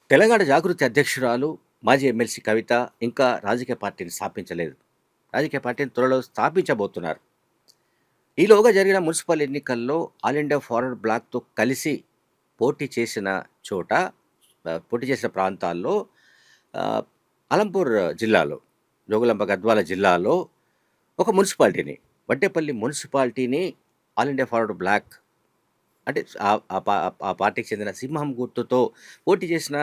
తెలంగాణ జాగృతి అధ్యక్షురాలు, మాజీ ఎమ్మెల్సీ కవిత ఇంకా రాజకీయ పార్టీని స్థాపించలేదు. రాజకీయ పార్టీని త్వరలో స్థాపించబోతున్నారు. ఈలోగా జరిగిన మున్సిపల్ ఎన్నికల్లో ఆల్ ఇండియా ఫార్వర్డ్ బ్లాక్‌తో కలిసి పోటీ చేసిన చోట పోటీ చేసిన ప్రాంతాల్లో ఆహ్, అలంపూర్ జిల్లాలో, జోగులాంబ గద్వాల జిల్లాలో ఒక మున్సిపాలిటీని, వడ్డేపల్లి మున్సిపాలిటీని ఆల్ ఇండియా ఫార్వర్డ్ బ్లాక్ అంటే ఆ పార్టీకి చెందిన సింహం గుర్తుతో పోటీ చేసిన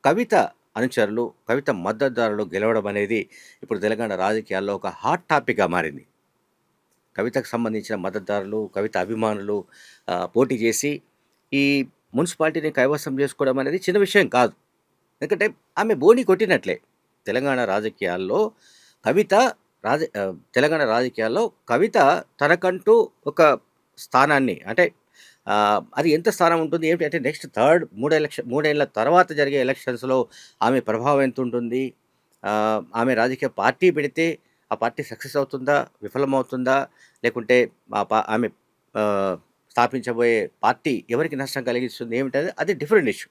కవిత అనుచరులు, కవిత మద్దతుదారులు గెలవడం అనేది ఇప్పుడు తెలంగాణ రాజకీయాల్లో ఒక హాట్ టాపిక్‌గా మారింది. కవితకు సంబంధించిన మద్దతుదారులు, కవిత అభిమానులు పోటీ చేసి ఈ మున్సిపాలిటీని కైవసం చేసుకోవడం అనేది చిన్న విషయం కాదు. ఎందుకంటే ఆమె బోణి కొట్టినట్లే. తెలంగాణ రాజకీయాల్లో కవిత తెలంగాణ రాజకీయాల్లో కవిత తనకంటూ ఒక స్థానాన్ని అంటే అది ఎంత స్థానం ఉంటుంది ఏమిటి అంటే నెక్స్ట్ మూడేళ్ల తర్వాత జరిగే ఎలక్షన్స్‌లో ఆమె ప్రభావం ఎంతుంటుంది? ఆమె రాజకీయ పార్టీ పెడితే ఆ పార్టీ సక్సెస్ అవుతుందా? విఫలమవుతుందా? లేకుంటే ఆమె ఆహ్, స్థాపించబోయే పార్టీ ఎవరికి నష్టం కలిగిస్తుంది ఏమిటది అది డిఫరెంట్ ఇష్యూ.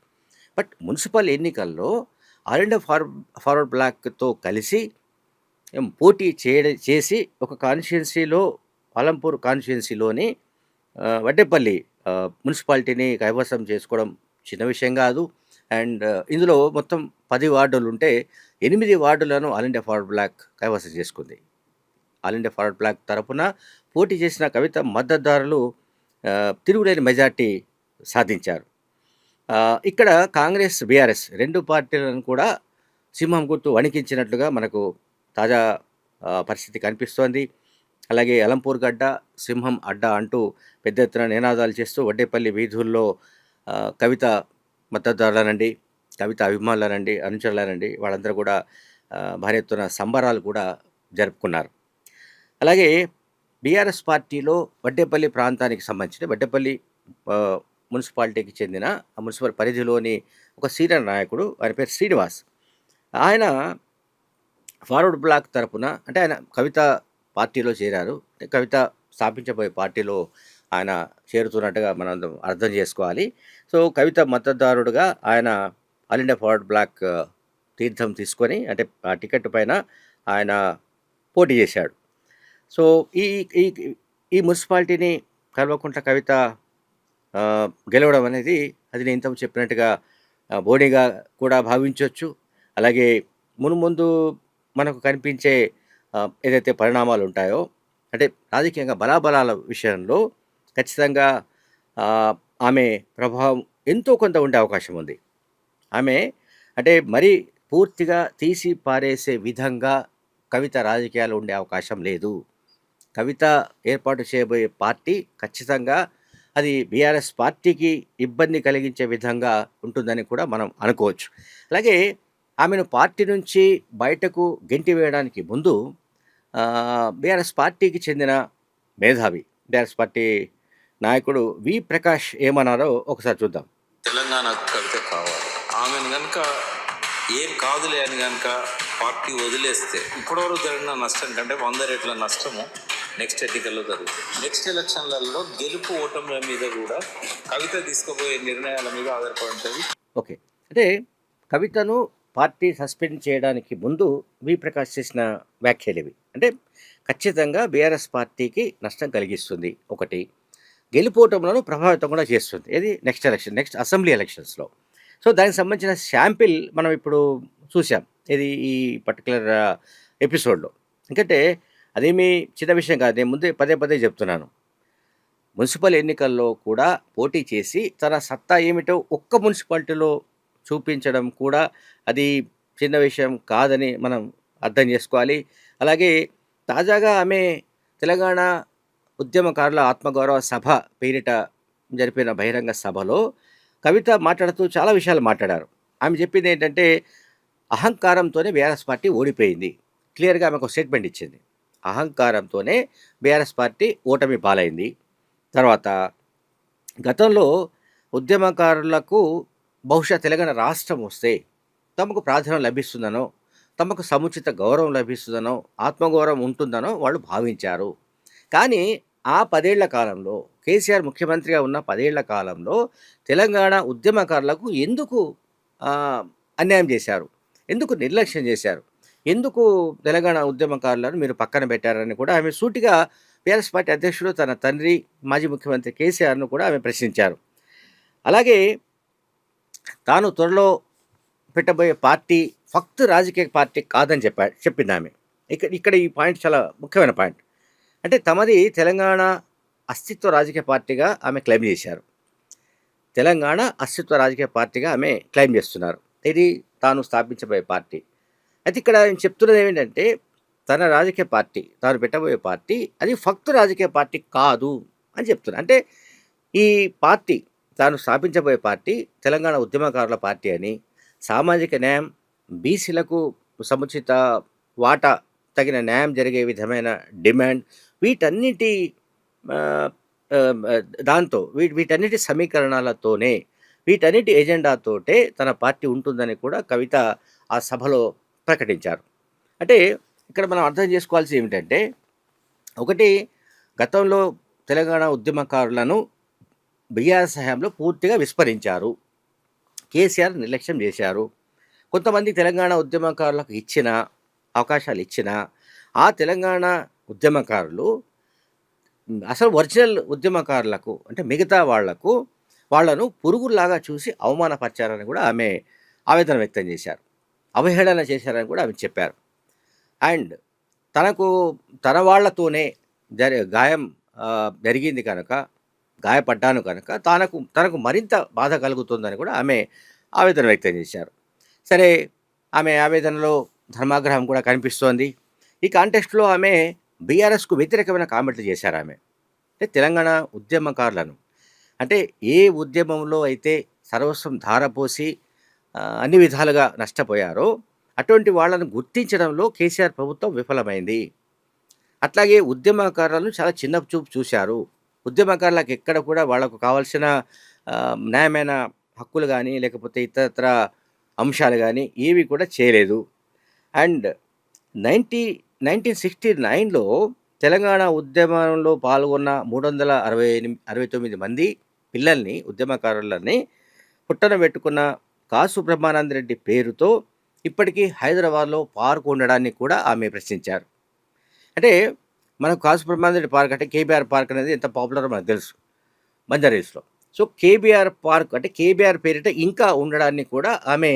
బట్ మున్సిపల్ ఎన్నికల్లో ఆల్ ఇండియా ఫార్వర్డ్ బ్లాక్‌తో కలిసి పోటీ చేసి ఒక కాన్స్టిట్యుయెన్సీలో అలంపూర్ కాన్స్టిట్యుయెన్సీలోని వడ్డేపల్లి మున్సిపాలిటీని కైవసం చేసుకోవడం చిన్న విషయం కాదు. అండ్ ఇందులో మొత్తం 10 వార్డులుంటే 8 వార్డులను ఆల్ ఇండియా ఫార్వర్డ్ బ్లాక్ కైవసం చేసుకుంది. ఆల్ ఇండియా ఫార్వర్డ్ బ్లాక్ తరపున పోటీ చేసిన కవిత మద్దతుదారులు తిరుగులేని మెజార్టీ సాధించారు. ఇక్కడ కాంగ్రెస్, బీఆర్ఎస్ 2 పార్టీలను కూడా సింహం గుర్తు వణికించినట్లుగా మనకు తాజా పరిస్థితి కనిపిస్తోంది. అలాగే అలంపూర్ గడ్డ, సింహం అడ్డ అంటూ పెద్ద ఎత్తున నినాదాలు చేస్తూ వడ్డేపల్లి వీధుల్లో కవిత మద్దతుదారులనండి, కవిత అభిమానులనండి, అనుచరులనండి వాళ్ళందరూ కూడా భారీ ఎత్తున సంబరాలు కూడా జరుపుకున్నారు. అలాగే బీఆర్ఎస్ పార్టీలో వడ్డేపల్లి ప్రాంతానికి సంబంధించిన వడ్డేపల్లి మున్సిపాలిటీకి చెందిన ఆ మున్సిపల్ పరిధిలోని ఒక సీనియర్ నాయకుడు, ఆయన పేరు శ్రీనివాస్. ఆయన ఫార్వర్డ్ బ్లాక్ తరపున అంటే ఆయన కవిత పార్టీలో చేరారు. అంటే కవిత స్థాపించబోయే పార్టీలో ఆయన చేరుతున్నట్టుగా మనం అర్థం చేసుకోవాలి. సో, కవిత మద్దతుదారుడుగా ఆయన ఆల్ ఇండియా ఫార్వర్డ్ బ్లాక్ తీర్థం తీసుకొని అంటే ఆ టికెట్ పైన ఆయన పోటీ చేశాడు. సో, ఈ ఈ ఈ మున్సిపాలిటీని కల్వకుంట్ల కవిత గెలవడం అనేది అది నేను ఇంతకు చెప్పినట్టుగా బోణిగా కూడా భావించొచ్చు. అలాగే మునుముందు మనకు కనిపించే ఏదైతే పరిణామాలు ఉంటాయో అంటే రాజకీయంగా బలాబలాల విషయంలో ఖచ్చితంగా ఆమె ప్రభావం ఎంతో కొంత ఉండే అవకాశం ఉంది. ఆమె అంటే మరీ పూర్తిగా తీసి పారేసే విధంగా కవిత రాజకీయాలు ఉండే అవకాశం లేదు. కవిత ఏర్పాటు చేయబోయే పార్టీ ఖచ్చితంగా అది బీఆర్ఎస్ పార్టీకి ఇబ్బంది కలిగించే విధంగా ఉంటుందని కూడా మనం అనుకోవచ్చు. అలాగే ఆమెను పార్టీ నుంచి బయటకు గెంటి వేయడానికి ముందు బీఆర్ఎస్ పార్టీకి చెందిన మేధావి, బీఆర్ఎస్ పార్టీ నాయకుడు వి. ప్రకాష్ ఏమన్నారో ఒకసారి చూద్దాం. తెలంగాణకు కవిత కావాలి. ఆమెను కనుక ఏం కాదులే అని కనుక పార్టీ వదిలేస్తే ఇప్పటివరకు జరిగిన నష్టం కంటే 100 రెట్ల నష్టము నెక్స్ట్ ఎన్నికల్లో జరుగుతుంది. నెక్స్ట్ ఎలక్షన్లలో గెలుపు ఓటముల మీద కూడా కవిత తీసుకోబోయే నిర్ణయాల మీద ఆధారపడి ఉంటుంది. ఓకే, అంటే కవితను పార్టీ సస్పెండ్ చేయడానికి ముందు వి. ప్రకాష్ చేసిన వ్యాఖ్యలు ఇవి. అంటే ఖచ్చితంగా బీఆర్ఎస్ పార్టీకి నష్టం కలిగిస్తుంది ఒకటి, గెలుపోటములను ప్రభావితం కూడా చేస్తుంది. ఇది నెక్స్ట్ అసెంబ్లీ ఎలక్షన్స్లో. సో దానికి సంబంధించిన శాంపిల్ మనం ఇప్పుడు చూసాం ఇది ఈ పర్టికులర్ ఎపిసోడ్లో. ఎందుకంటే అదేమీ చిన్న విషయం కాదు. నేను ముందే పదే చెప్తున్నాను. మున్సిపల్ ఎన్నికల్లో కూడా పోటీ చేసి తన సత్తా ఏమిటో ఒక్క మున్సిపాలిటీలో చూపించడం కూడా అది చిన్న విషయం కాదని మనం అర్థం చేసుకోవాలి. అలాగే తాజాగా ఆమె తెలంగాణ ఉద్యమకారుల ఆత్మగౌరవ సభ పేరిట జరిపిన బహిరంగ సభలో కవిత మాట్లాడుతూ చాలా విషయాలు మాట్లాడారు. ఆమె చెప్పింది ఏంటంటే అహంకారంతోనే బీఆర్ఎస్ పార్టీ ఓడిపోయింది. క్లియర్గా ఆమెకు ఒక స్టేట్మెంట్ ఇచ్చింది. అహంకారంతోనే బీఆర్ఎస్ పార్టీ ఓటమి పాలైంది. తర్వాత గతంలో ఉద్యమకారులకు బహుశా తెలంగాణ రాష్ట్రం వస్తే తమకు ప్రాధాన్యం లభిస్తుందనో, తమకు సముచిత గౌరవం లభిస్తుందనో, ఆత్మగౌరవం ఉంటుందనో వాళ్ళు భావించారు. కానీ ఆ 10 ఏళ్ల కాలంలో కేసీఆర్ ముఖ్యమంత్రిగా ఉన్న 10 ఏళ్ల కాలంలో తెలంగాణ ఉద్యమకారులకు ఎందుకు అన్యాయం చేశారు? ఎందుకు నిర్లక్ష్యం చేశారు? ఎందుకు తెలంగాణ ఉద్యమకారులను మీరు పక్కన పెట్టారని కూడా ఆమె సూటిగా టీఆర్ఎస్ పార్టీ అధ్యక్షుడు తన తండ్రి మాజీ ముఖ్యమంత్రి కేసీఆర్ను కూడా ఆమె ప్రశ్నించారు. అలాగే తాను త్వరలో పెట్టబోయే పార్టీ ఫక్త్ రాజకీయ పార్టీ కాదని చెప్పింది ఆమె. ఇక్కడ ఈ పాయింట్ చాలా ముఖ్యమైన పాయింట్. అంటే తమది తెలంగాణ అస్తిత్వ రాజకీయ పార్టీగా ఆమె క్లెయిమ్ చేశారు. తెలంగాణ అస్తిత్వ రాజకీయ పార్టీగా ఆమె క్లెయిమ్ చేస్తున్నారు. ఇది తాను స్థాపించబోయే పార్టీ. అయితే ఇక్కడ ఆయన చెప్తున్నది ఏమిటంటే తన రాజకీయ పార్టీ, తాను పెట్టబోయే పార్టీ అది ఫక్త్ రాజకీయ పార్టీ కాదు అని చెప్తున్నారు. అంటే ఈ పార్టీ, తాను స్థాపించబోయే పార్టీ తెలంగాణ ఉద్యమకారుల పార్టీ అని, సామాజిక న్యాయం, బీసీలకు సముచిత వాటా, తగిన న్యాయం జరిగే విధమైన డిమాండ్, వీటన్నిటి ఆ, ఆ, దాంతో వీటన్నిటి సమీకరణాలతోనే, వీటన్నిటి ఎజెండాతోటే తన పార్టీ ఉంటుందని కూడా కవిత ఆ సభలో ప్రకటించారు. అంటే ఇక్కడ మనం అర్థం చేసుకోవాల్సి ఏమిటంటే, ఒకటి, గతంలో తెలంగాణ ఉద్యమకారులను బీఆర్ఎస్ హయాంలో పూర్తిగా విస్మరించారు. కేసీఆర్ నిర్లక్ష్యం చేశారు. కొంతమంది తెలంగాణ ఉద్యమకారులకు ఇచ్చిన అవకాశాలు ఇచ్చిన ఆ తెలంగాణ ఉద్యమకారులు అసలు ఒరిజినల్ ఉద్యమకారులకు, అంటే మిగతా వాళ్ళను పురుగుల్లాగా చూసి అవమానపరిచారని కూడా ఆమె ఆవేదన వ్యక్తం చేశారు. అవహేళన చేశారని కూడా ఆమె చెప్పారు. అండ్ తన వాళ్లతోనే గాయం జరిగింది కనుక, గాయపడ్డాను కనుక తనకు మరింత బాధ కలుగుతుందని కూడా ఆమె ఆవేదన వ్యక్తం చేశారు. సరే, ఆమె ఆవేదనలో ధర్మాగ్రహం కూడా కనిపిస్తోంది. ఈ కాంటెక్స్ట్లో ఆమె బీఆర్ఎస్కు వ్యతిరేకమైన కామెంట్లు చేశారు. ఆమె అంటే తెలంగాణ ఉద్యమకారులను, అంటే ఏ ఉద్యమంలో అయితే సర్వస్వం ధారపోసి అన్ని విధాలుగా నష్టపోయారో అటువంటి వాళ్ళను గుర్తించడంలో కేసీఆర్ ప్రభుత్వం విఫలమైంది. అట్లాగే ఉద్యమకారులను చాలా చిన్న చూపు చూశారు. ఉద్యమకారులకు ఎక్కడ కూడా వాళ్లకు కావాల్సిన న్యాయమైన హక్కులు కానీ, లేకపోతే ఇతరత్ర అంశాలు కానీ ఏవి కూడా చేయలేదు. అండ్ 1969లో తెలంగాణ ఉద్యమంలో పాల్గొన్న 369 మంది పిల్లల్ని, ఉద్యమకారులని పుట్టన పెట్టుకున్న కాసు బ్రహ్మానందరెడ్డి పేరుతో ఇప్పటికీ హైదరాబాద్లో పార్క్ ఉండడాన్ని కూడా ఆమె ప్రశ్నించారు. అంటే మనకు కాసు బ్రహ్మానందరెడ్డి పార్క్ అంటే కేబీఆర్ పార్క్ అనేది ఎంత పాపులరో మనకు తెలుసు బంజారాహిల్స్లో. సో కేబీఆర్ పార్క్ అంటే కేబీఆర్ పేరిట ఇంకా ఉండడాన్ని కూడా ఆమె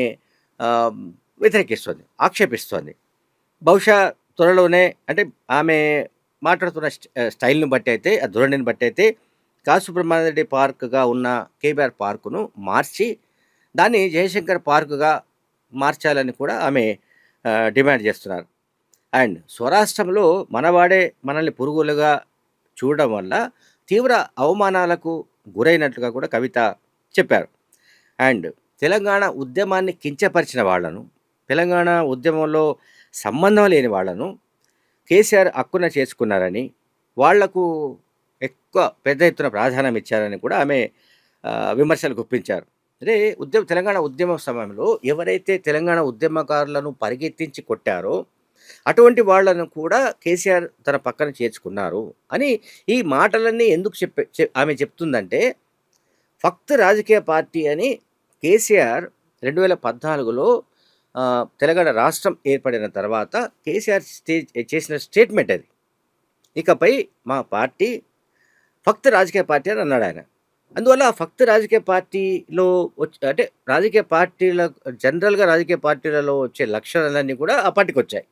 వ్యతిరేకిస్తుంది, ఆక్షేపిస్తుంది. బహుశా త్వరలోనే, అంటే ఆమె మాట్లాడుతున్న స్టైల్ని బట్టి అయితే, ఆ ధోరణిని బట్టి అయితే కాసు బ్రహ్మానందరెడ్డి పార్క్గా ఉన్న కేబీఆర్ పార్కును మార్చి దాన్ని జయశంకర్ పార్కుగా మార్చాలని కూడా ఆమె డిమాండ్ చేస్తున్నారు. అండ్ స్వరాష్ట్రంలో మనవాడే మనల్ని పురుగులుగా చూడడం వల్ల తీవ్ర అవమానాలకు గురైనట్లుగా కూడా కవిత చెప్పారు. అండ్ తెలంగాణ ఉద్యమాన్ని కించపరిచిన వాళ్లను, తెలంగాణ ఉద్యమంలో సంబంధం లేని వాళ్లను కేసీఆర్ హక్కున చేసుకున్నారని, వాళ్లకు ఎక్కువ పెద్ద ఎత్తున ప్రాధాన్యం ఇచ్చారని కూడా ఆమె విమర్శలు గుప్పించారు. అదే తెలంగాణ ఉద్యమ సమయంలో ఎవరైతే తెలంగాణ ఉద్యమకారులను పరిగెత్తించి కొట్టారో అటువంటి వాళ్లను కూడా కేసీఆర్ తన పక్కన చేర్చుకున్నారు అని ఈ మాటలన్నీ ఎందుకు ఆమె చెప్తుందంటే, ఫక్త్ రాజకీయ పార్టీ అని కేసీఆర్ 2014లో తెలంగాణ రాష్ట్రం ఏర్పడిన తర్వాత కేసీఆర్ చేసిన స్టేట్మెంట్ అది. ఇకపై మా పార్టీ ఫక్త్ రాజకీయ పార్టీ అని అన్నాడు ఆయన. అందువల్ల ఫక్త్ రాజకీయ పార్టీలో అంటే రాజకీయ పార్టీల జనరల్గా రాజకీయ పార్టీలలో వచ్చే లక్షణాలన్నీ కూడా ఆ పార్టీకి వచ్చాయి.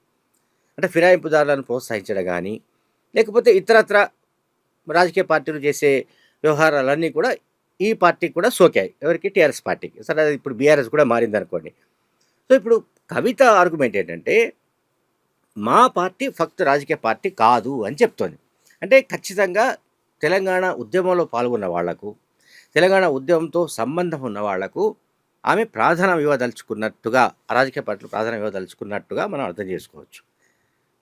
అంటే ఫిరాయింపుదారులను ప్రోత్సహించడం కానీ, లేకపోతే ఇతరత్ర రాజకీయ పార్టీలు చేసే వ్యవహారాలన్నీ కూడా ఈ పార్టీకి కూడా సోకాయి. ఎవరికి? టీఆర్ఎస్ పార్టీకి. సరే, అది ఇప్పుడు బీఆర్ఎస్ కూడా మారింది అనుకోండి. సో ఇప్పుడు కవిత ఆర్గ్యుమెంట్ ఏంటంటే, మా పార్టీ ఫక్త్ రాజకీయ పార్టీ కాదు అని చెప్తోంది. అంటే ఖచ్చితంగా తెలంగాణ ఉద్యమంలో పాల్గొన్న వాళ్లకు, తెలంగాణ ఉద్యమంతో సంబంధం ఉన్న వాళ్లకు ఆమె ప్రాధాన్యం ఇవ్వదలుచుకున్నట్టుగా, రాజకీయ పార్టీలు ప్రాధాన్యం ఇవ్వదలుచుకున్నట్టుగా మనం అర్థం చేసుకోవచ్చు.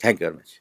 Thank you very much.